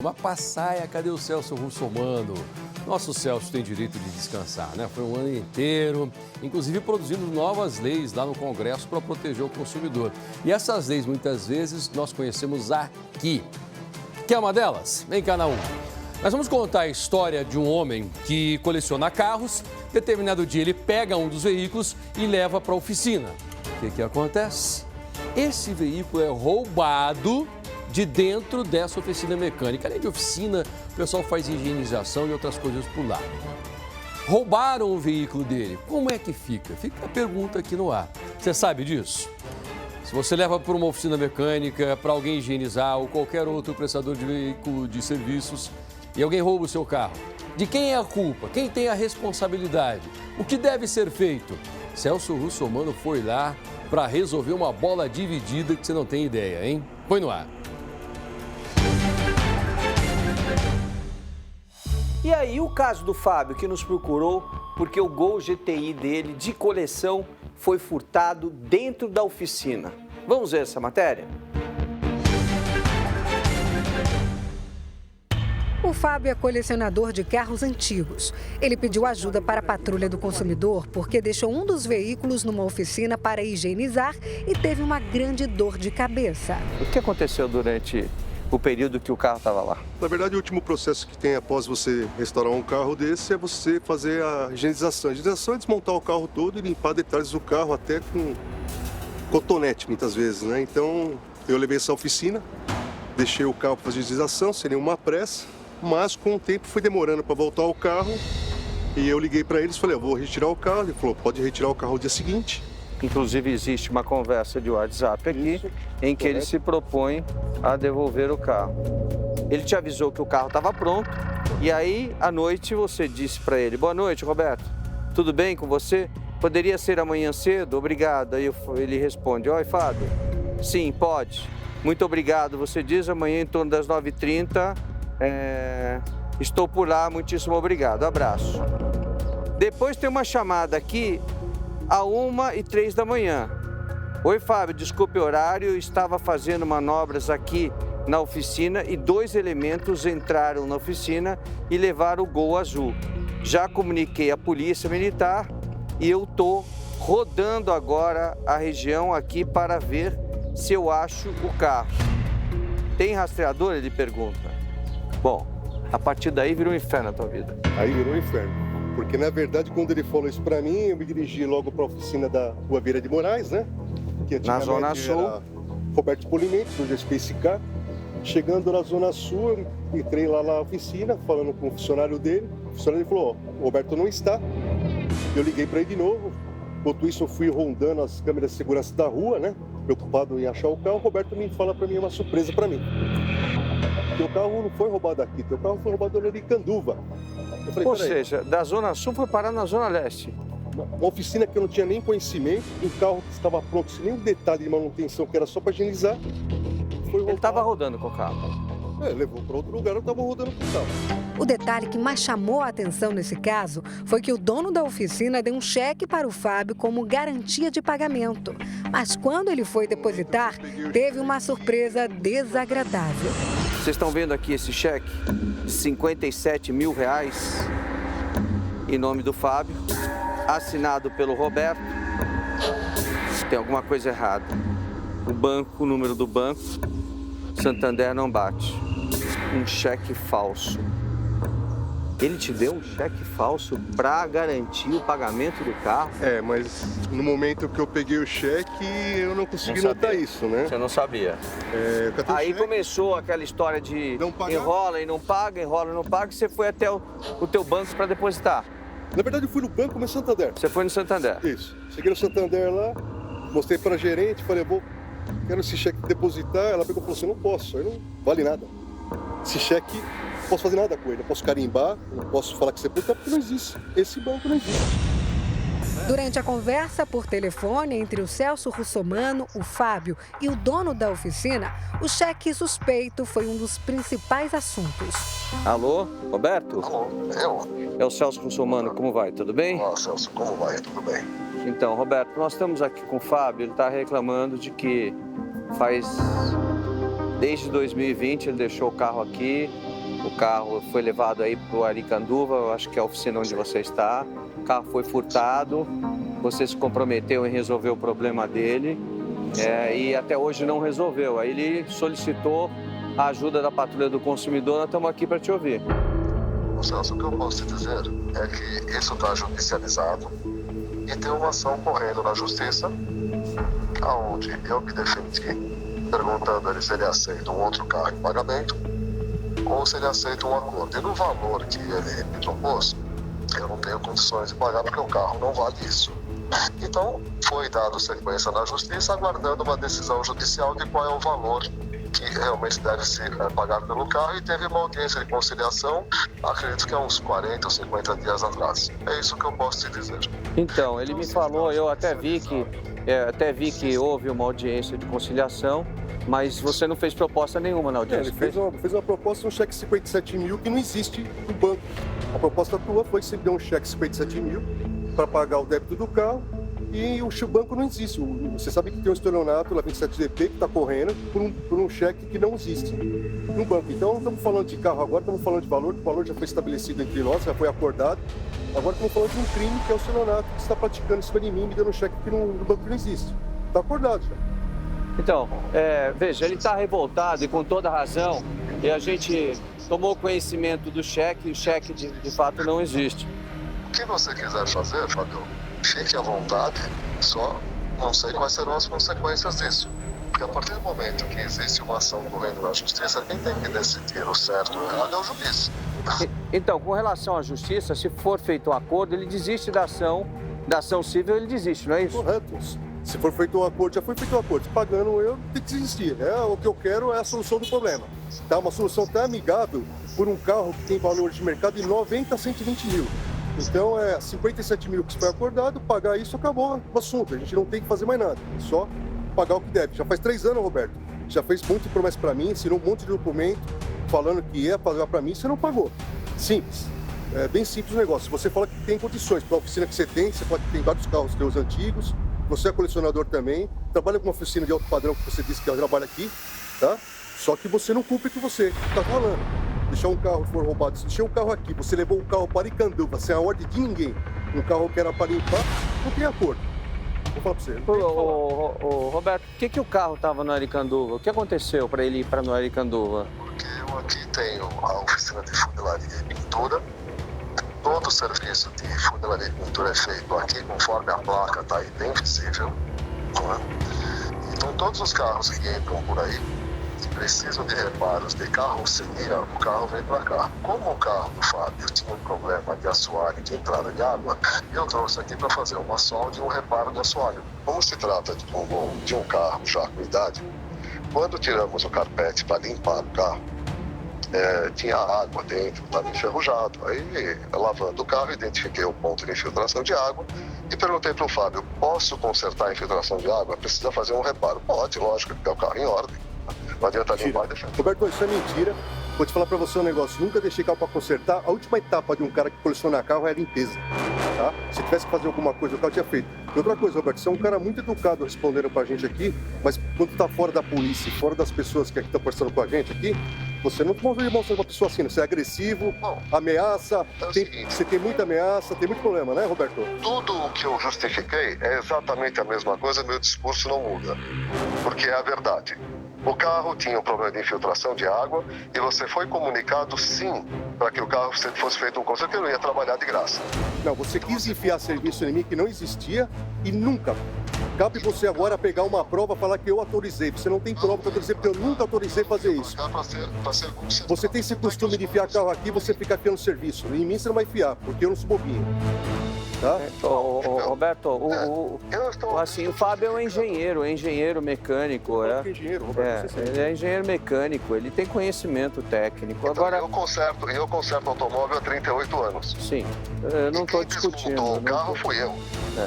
Uma passaia, cadê o Celso Russomano? Nosso Celso tem direito de descansar, né? Foi um ano inteiro, inclusive produzindo novas leis lá no Congresso para proteger o consumidor. E essas leis, muitas vezes, nós conhecemos aqui. Quer uma delas? Vem cá na 1. Nós vamos contar a história de um homem que coleciona carros. Determinado dia ele pega um dos veículos e leva para a oficina. O que acontece? Esse veículo é roubado de dentro dessa oficina mecânica. Além de oficina, o pessoal faz higienização e outras coisas por lá. Roubaram o veículo dele. Como é que fica? Fica a pergunta aqui no ar. Você sabe disso? Se você leva para uma oficina mecânica, para alguém higienizar ou qualquer outro prestador de veículo de serviços e alguém rouba o seu carro, de quem é a culpa? Quem tem a responsabilidade? O que deve ser feito? Celso Russomano foi lá para resolver uma bola dividida que você não tem ideia, hein? Põe no ar. E aí, o caso do Fábio, que nos procurou porque o Gol GTI dele, de coleção, foi furtado dentro da oficina. Vamos ver essa matéria? O Fábio é colecionador de carros antigos. Ele pediu ajuda para a Patrulha do Consumidor porque deixou um dos veículos numa oficina para higienizar e teve uma grande dor de cabeça. O que aconteceu durante o período que o carro estava lá? Na verdade, o último processo que tem após você restaurar um carro desse é você fazer a higienização. A higienização é desmontar o carro todo e limpar detalhes do carro até com cotonete, muitas vezes, né? Então, eu levei essa oficina, deixei o carro para fazer higienização, sem nenhuma pressa, mas com o tempo foi demorando para voltar ao carro e eu liguei para eles e falei, eu vou retirar o carro. Ele falou, pode retirar o carro no dia seguinte. Inclusive, existe uma conversa de WhatsApp aqui em que ele se propõe a devolver o carro. Ele te avisou que o carro estava pronto e aí, à noite, você disse para ele, boa noite, Roberto, tudo bem com você? Poderia ser amanhã cedo? Obrigado. Aí ele responde, oi, Fábio, sim, pode. Muito obrigado. Você diz amanhã em torno das 9h30, estou por lá, muitíssimo obrigado, abraço. Depois tem uma chamada aqui à 1h03 da manhã. Oi, Fábio, desculpe o horário, estava fazendo manobras aqui na oficina e 2 elementos entraram na oficina e levaram o Gol azul. Já comuniquei à polícia militar e eu estou rodando agora a região aqui para ver se eu acho o carro. Tem rastreador? Ele pergunta. Bom, a partir daí virou um inferno a tua vida. Aí virou um inferno. Porque, na verdade, quando ele falou isso para mim, eu me dirigi logo para a oficina da Rua Vieira de Moraes, né? Que na Zona Sul. Era Roberto Polimentos, hoje é Space Car. Chegando na Zona Sul, eu entrei lá na oficina, falando com o funcionário dele. O funcionário falou, ó, o Roberto não está. Eu liguei para ele de novo. Enquanto isso, eu fui rondando as câmeras de segurança da rua, né? Preocupado em achar o carro. O Roberto me fala para mim uma surpresa para mim. Teu carro não foi roubado aqui, teu carro foi roubado ali em Canduva. Falei, ou seja, da Zona Sul foi parar na Zona Leste. Uma oficina que eu não tinha nem conhecimento, um carro que estava pronto, sem nenhum detalhe de manutenção, que era só para higienizar. Ele estava rodando com o carro. Levou para outro lugar, eu estava rodando com o carro. O detalhe que mais chamou a atenção nesse caso foi que o dono da oficina deu um cheque para o Fábio como garantia de pagamento. Mas quando ele foi depositar, teve uma surpresa desagradável. Vocês estão vendo aqui esse cheque? R$57 mil, em nome do Fábio, assinado pelo Roberto. Tem alguma coisa errada. O banco, o número do banco, Santander não bate. Um cheque falso. Ele te deu um cheque falso para garantir o pagamento do carro? Mas no momento que eu peguei o cheque, eu não consegui notar isso, né? Você não sabia. Aí começou aquela história de enrola e não paga, enrola e não paga, e você foi até o teu banco para depositar. Na verdade, eu fui no banco, no Santander. Você foi no Santander? Isso. Cheguei no Santander lá, mostrei para a gerente, falei, quero esse cheque depositar. Ela pegou e falou assim, não posso, aí não vale nada. Esse cheque, não posso fazer nada com ele, não posso carimbar, não posso falar que você puta, porque não existe. Esse banco não existe. Durante a conversa por telefone entre o Celso Russomano, o Fábio e o dono da oficina, o cheque suspeito foi um dos principais assuntos. Alô, Roberto? Alô, eu? É o Celso Russomano, como vai? Tudo bem? Celso, como vai? Tudo bem. Então, Roberto, nós estamos aqui com o Fábio, ele está reclamando de que desde 2020 ele deixou o carro aqui O carro foi levado aí para o Aricanduva, eu acho que é a oficina onde você está. O carro foi furtado, você se comprometeu em resolver o problema dele e até hoje não resolveu. Aí ele solicitou a ajuda da Patrulha do Consumidor, nós estamos aqui para te ouvir. Celso, o que eu posso te dizer é que isso está judicializado e tem uma ação correndo na justiça, aonde eu me defendi, perguntando a ele se ele aceita um outro carro em pagamento ou se ele aceita um acordo. E no valor que ele me propôs, eu não tenho condições de pagar porque o carro não vale isso. Então, foi dado sequência na justiça, aguardando uma decisão judicial de qual é o valor que realmente deve ser pagado pelo carro, e teve uma audiência de conciliação, acredito que há uns 40 ou 50 dias atrás. É isso que eu posso te dizer. Então, ele me falou, eu até vi que houve uma audiência de conciliação, mas você não fez proposta nenhuma na audiência. Ele fez uma proposta, um cheque de 57 mil que não existe no banco. A proposta tua foi que você deu um cheque de 57 mil para pagar o débito do carro, e o banco não existe. Você sabe que tem um estelionato lá 27DP que está correndo por um cheque que não existe no banco. Então, estamos falando de carro agora, estamos falando de valor, o valor já foi estabelecido entre nós, já foi acordado. Agora estamos falando de um crime que é o estelionato que está praticando em cima de mim, me dando um cheque que no banco não existe. Está acordado já. Então, veja, ele está revoltado e com toda razão, e a gente tomou conhecimento do cheque, e o cheque de fato não existe. O que você quiser fazer, Fábio, fique à vontade, só não sei quais serão as consequências disso. Porque a partir do momento que existe uma ação correndo na justiça, quem tem que decidir o certo ou o errado é o juiz. Então, com relação à justiça, se for feito um acordo, ele desiste da ação civil, ele desiste, não é isso? Correto. Se for feito um acordo, já foi feito um acordo. Pagando eu, tem que desistir. O que eu quero é a solução do problema. Tá? Uma solução até amigável por um carro que tem valor de mercado de 90 a 120 mil. Então, 57 mil que foi acordado, pagar isso, acabou o assunto. A gente não tem que fazer mais nada, só pagar o que deve. Já faz 3 anos, Roberto. Já fez um monte de promessa para mim, assinou um monte de documento falando que ia pagar para mim, você não pagou. Simples. É bem simples o negócio. Você fala que tem condições para a oficina que você pode ter vários carros teus antigos, você é colecionador também, trabalha com uma oficina de alto padrão que você disse que trabalha aqui, tá? Só que você não cumpre o que você está falando. Deixar um carro for roubado, se deixar um carro aqui, você levou um carro para Aricanduva, sem a ordem de ninguém, um carro que era para limpar, não tem acordo. Vou falar para você. Roberto, por que o carro estava no Aricanduva? O que aconteceu para ele ir para no Aricanduva? Porque eu aqui tenho a oficina de funilaria e pintura. Todo o serviço de funilaria e pintura é feito aqui, conforme a placa está aí bem visível. Não é? Então, todos os carros que entram por aí, que precisam de reparos de carroceria, o carro vem para cá. Como o carro do Fábio tinha um problema de assoalho, de entrada de água, eu trouxe aqui para fazer uma solda e um reparo de assoalho. Como se trata de um carro já com idade, quando tiramos o carpete para limpar o carro, tinha água dentro, estava enferrujado. Aí, lavando o carro, identifiquei o ponto de infiltração de água e perguntei para o Fábio, posso consertar a infiltração de água? Precisa fazer um reparo? Pode, lógico, porque é o carro em ordem. Não adianta limpar e deixar. Roberto, isso é mentira. Vou te falar para você um negócio, nunca deixei carro para consertar. A última etapa de um cara que coleciona carro é a limpeza, tá? Se tivesse que fazer alguma coisa, o carro tinha feito. E outra coisa, Roberto, você é um cara muito educado respondendo pra gente aqui, mas quando tá fora da polícia, fora das pessoas que aqui estão conversando com a gente aqui, você não demonstra uma pessoa assim, você é agressivo, ameaça, você tem muita ameaça, tem muito problema, né, Roberto? Tudo o que eu justifiquei é exatamente a mesma coisa, meu discurso não muda, porque é a verdade. O carro tinha um problema de infiltração de água e você foi comunicado, sim, para que o carro fosse feito um conserto, que eu não ia trabalhar de graça. Não, você quis enfiar serviço em mim que não existia e nunca. Cabe você agora pegar uma prova e falar que eu autorizei. Você não tem prova que eu autorizei, porque eu nunca autorizei fazer isso. Você tem esse costume de enfiar carro aqui, você fica enfiando serviço. Em mim você não vai enfiar, porque eu não sou bobinho. Tá? Roberto, o Fábio é engenheiro mecânico. Engenheiro, Roberto, ele é engenheiro mecânico, ele tem conhecimento técnico. Então, agora, eu conserto automóvel há 38 anos. Sim, eu não estou discutindo. O carro fui eu.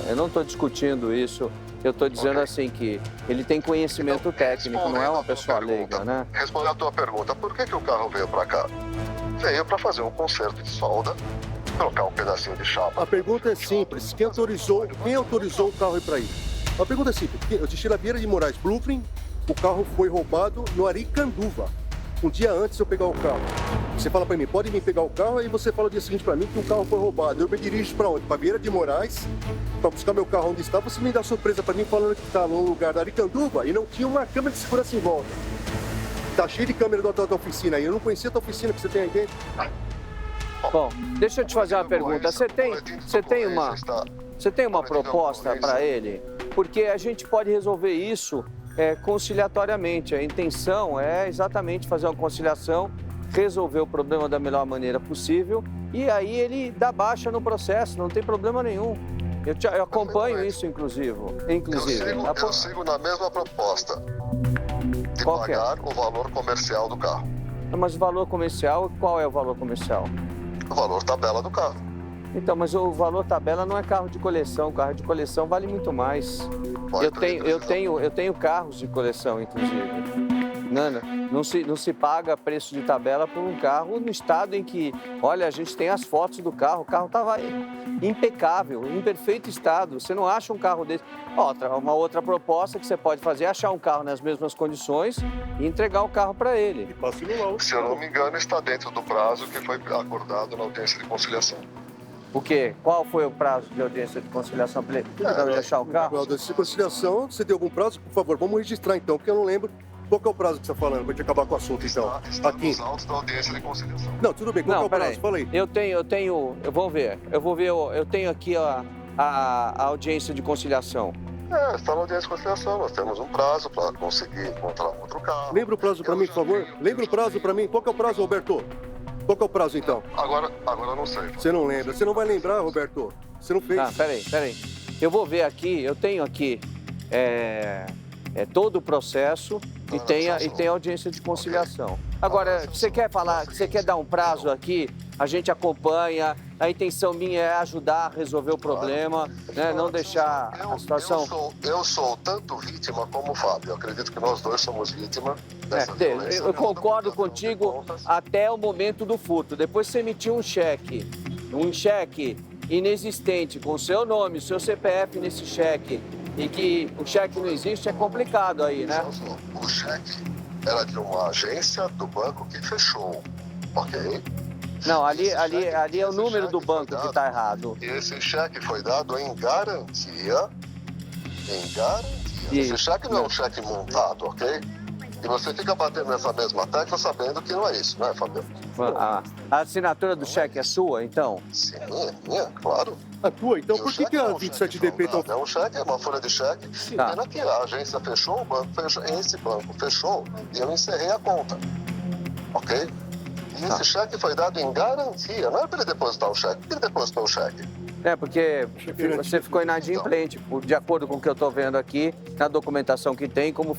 Eu não estou discutindo isso. Eu estou dizendo assim que ele tem conhecimento técnico, não é uma pessoa leiga, né? Respondendo a tua pergunta, por que o carro veio para cá? Veio para fazer um conserto de solda, trocar um pedacinho de chapa. A pergunta é simples. Quem autorizou o carro ir para aí? A pergunta é simples. Eu disse na Vieira de Moraes, Brooklyn, o carro foi roubado no Aricanduva. um dia antes de eu pegar o carro. Você fala para mim, pode vir pegar o carro, aí você fala o dia seguinte para mim que o carro foi roubado. Eu me dirijo para onde? Para Vieira de Moraes, para buscar meu carro onde está. Você me dá surpresa para mim falando que está no lugar da Aricanduva e não tinha uma câmera de segurança em volta. Tá cheio de câmera da oficina aí. Eu não conhecia a tua oficina que você tem aí dentro. Bom, deixa eu te fazer uma pergunta. Você tem uma proposta para ele? Porque a gente pode resolver isso conciliatoriamente. A intenção é exatamente fazer uma conciliação, resolver o problema da melhor maneira possível e aí ele dá baixa no processo, não tem problema nenhum. Eu acompanho isso, inclusive. Eu sigo na mesma proposta de Qual que é? pagar o valor comercial do carro. Mas o valor comercial, qual é o valor comercial? O valor tabela do carro. Então, mas o valor tabela não é carro de coleção. Carro de coleção vale muito mais. Eu tenho carros de coleção, inclusive. Nana, não se paga preço de tabela por um carro no estado em que, olha, a gente tem as fotos do carro, o carro estava impecável, em perfeito estado. Você não acha um carro desse. Uma outra proposta que você pode fazer é achar um carro nas mesmas condições e entregar o carro para ele. E passe no laudo. Se eu não me engano, está dentro do prazo que foi acordado na audiência de conciliação. O quê? Qual foi o prazo de audiência de conciliação para ele deixar o carro? Audiência de conciliação, você tem algum prazo? Por favor, vamos registrar então, porque eu não lembro. Qual que é o prazo que você está falando, para gente acabar com o assunto, então? Está Aqui. nos autos da audiência de conciliação. Não, tudo bem. Qual que é o prazo? Peraí. Fala aí. Eu tenho aqui a audiência de conciliação. Está na audiência de conciliação. Nós temos um prazo para conseguir encontrar um outro carro. Lembra o prazo para mim, por favor? Lembra o prazo para mim? Qual que é o prazo, Roberto? Qual que é o prazo, então? Agora eu não sei. Você não lembra. Você não vai lembrar, Roberto. Você não fez. Peraí. Eu vou ver aqui, eu tenho aqui todo o processo e tem a audiência de conciliação. Agora, você quer dar um prazo aqui, a gente acompanha, a intenção minha é ajudar a resolver o problema, né? Não deixar a situação... Eu sou tanto vítima como o Fábio. Eu acredito que nós dois somos vítima dessa violência. Eu concordo contigo até o momento do furto. Depois você emitiu um cheque inexistente, com o seu nome, o seu CPF nesse cheque, e que o cheque não existe, é complicado aí, né? O cheque era de uma agência do banco que fechou, ok? Não, ali é o número do banco que está errado. E esse cheque foi dado em garantia. Esse cheque não é um cheque montado, ok? E você fica batendo nessa mesma tecla sabendo que não é isso, né, Fábio? A assinatura do cheque é sua, então? Sim, minha, claro. A tua, então? E Por o que cheque a não é um cheque 27DP tá... É um cheque, é uma folha de cheque. Tá. Pena que a agência fechou, o banco fechou, esse banco fechou e eu encerrei a conta, ok? E esse cheque foi dado em garantia, não é para ele depositar o cheque, ele depositou o cheque. Porque você ficou inadimplente, de acordo com o que eu estou vendo aqui, na documentação que tem, como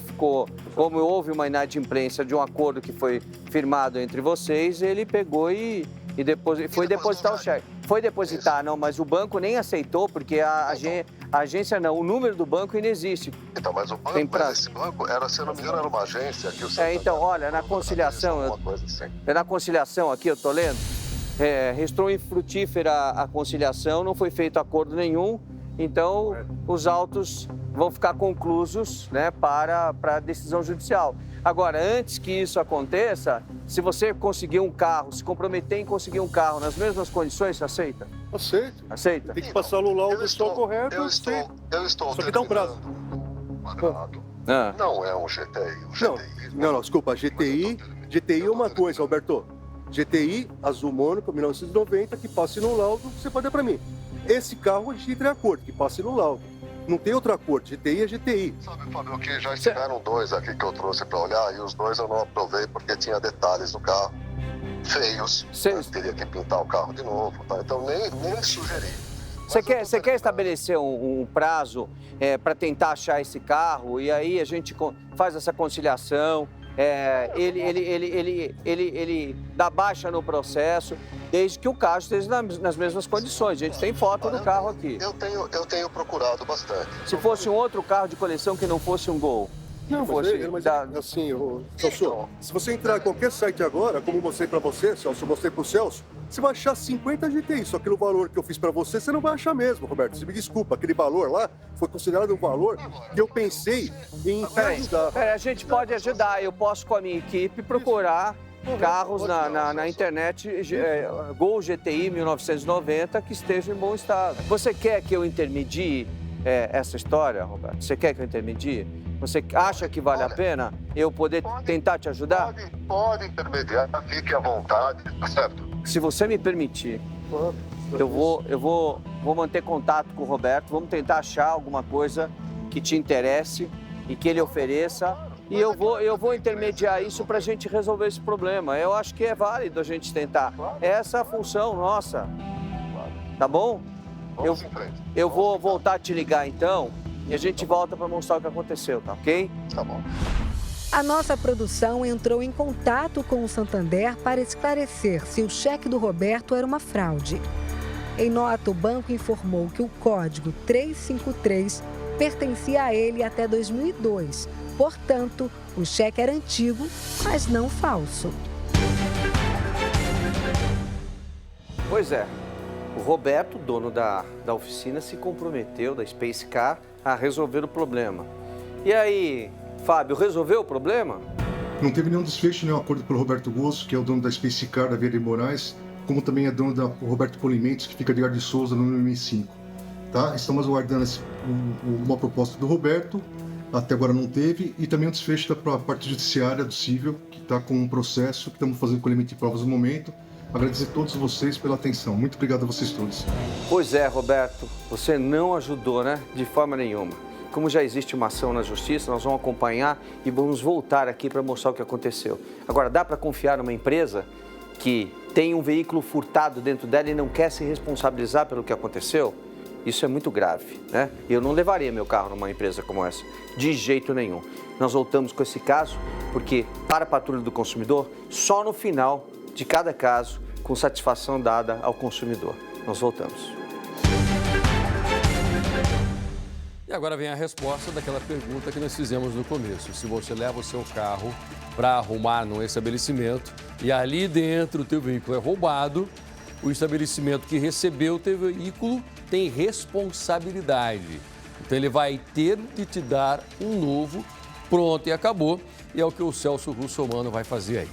houve uma inadimplência de um acordo que foi firmado entre vocês, ele pegou e foi depositar o cheque. Foi depositar, não, mas o banco nem aceitou, porque a agência não, o número do banco inexiste. Então, mas o banco, esse banco era, se eu não me engano, era uma agência que o então, olha, na conciliação, na conciliação aqui, eu estou lendo, restou infrutífera a conciliação, não foi feito acordo nenhum, então os autos vão ficar conclusos, né, para a decisão judicial. Agora, antes que isso aconteça, se você conseguir um carro, se comprometer em conseguir um carro nas mesmas condições, você aceita? Aceito. Aceita? Tem que passar no laudo correto. Eu estou Só que dá um prazo. Quadrado. Não é um GTI. Não, desculpa. GTI é uma coisa, Alberto. GTI, azul Mônaco, 1990, que passe no laudo, você pode dar para mim. Esse carro a gente entra em acordo, que passe no laudo. Não tem outra cor, GTI é GTI. Sabe, Fábio, que já estiveram dois aqui que eu trouxe para olhar e os dois eu não aprovei porque tinha detalhes no carro feios. Teria que pintar o carro de novo, tá? Então nem sugeri. Você quer estabelecer um prazo para tentar achar esse carro e aí a gente faz essa conciliação, ele dá baixa no processo, desde que o carro esteja nas mesmas condições. A gente tem foto do carro aqui. Eu tenho procurado bastante. Se fosse um outro carro de coleção que não fosse um Gol Não, mas assim, Celso, se você entrar em qualquer site agora, como eu mostrei para você, Celso, eu mostrei para o Celso, você vai achar 50 GTI, só que no valor que eu fiz para você, você não vai achar mesmo, Roberto. Você me desculpa, aquele valor lá foi considerado um valor que eu pensei em ajudar. A gente pode ajudar, eu posso com a minha equipe procurar carros na internet, Gol GTI 1990, que estejam em bom estado. Você quer que eu intermedie essa história, Roberto? Você quer que eu intermedie? Você acha que vale a pena eu poder tentar te ajudar? Pode intermediar, fique à vontade, tá certo? Se você me permitir, eu vou manter contato com o Roberto, vamos tentar achar alguma coisa que te interesse e que ele ofereça. E eu vou intermediar isso para a gente resolver esse problema. Eu acho que é válido a gente tentar. Essa é a função nossa. Tá bom? Eu vou voltar a te ligar então e a gente volta para mostrar o que aconteceu, tá ok? Tá bom. A nossa produção entrou em contato com o Santander para esclarecer se o cheque do Roberto era uma fraude. Em nota, o banco informou que o código 353 pertencia a ele até 2002. Portanto, o cheque era antigo, mas não falso. Pois é. O Roberto, dono da oficina, se comprometeu, da Space Car, a resolver o problema. E aí, Fábio, resolveu o problema? Não teve nenhum desfecho, nenhum acordo pelo Roberto Gosso, que é o dono da Space Car da Vieira de Moraes, como também é dono da Roberto Polimentos, que fica de Edgar de Souza, no M5. Tá? Estamos aguardando uma proposta do Roberto, até agora não teve, e também um desfecho da parte judiciária do Cível, que está com um processo que estamos fazendo colhimento de provas no momento. Agradecer a todos vocês pela atenção. Muito obrigado a vocês todos. Pois é, Roberto, você não ajudou, né? De forma nenhuma. Como já existe uma ação na justiça, nós vamos acompanhar e vamos voltar aqui para mostrar o que aconteceu. Agora, dá para confiar numa empresa que tem um veículo furtado dentro dela e não quer se responsabilizar pelo que aconteceu? Isso é muito grave, né? Eu não levaria meu carro numa empresa como essa, de jeito nenhum. Nós voltamos com esse caso porque, para a Patrulha do Consumidor, só no final de cada caso, com satisfação dada ao consumidor. Nós voltamos. E agora vem a resposta daquela pergunta que nós fizemos no começo. Se você leva o seu carro para arrumar num estabelecimento e ali dentro o teu veículo é roubado, o estabelecimento que recebeu o teu veículo tem responsabilidade. Então ele vai ter de te dar um novo, pronto e acabou. E é o que o Celso Russomano vai fazer aí.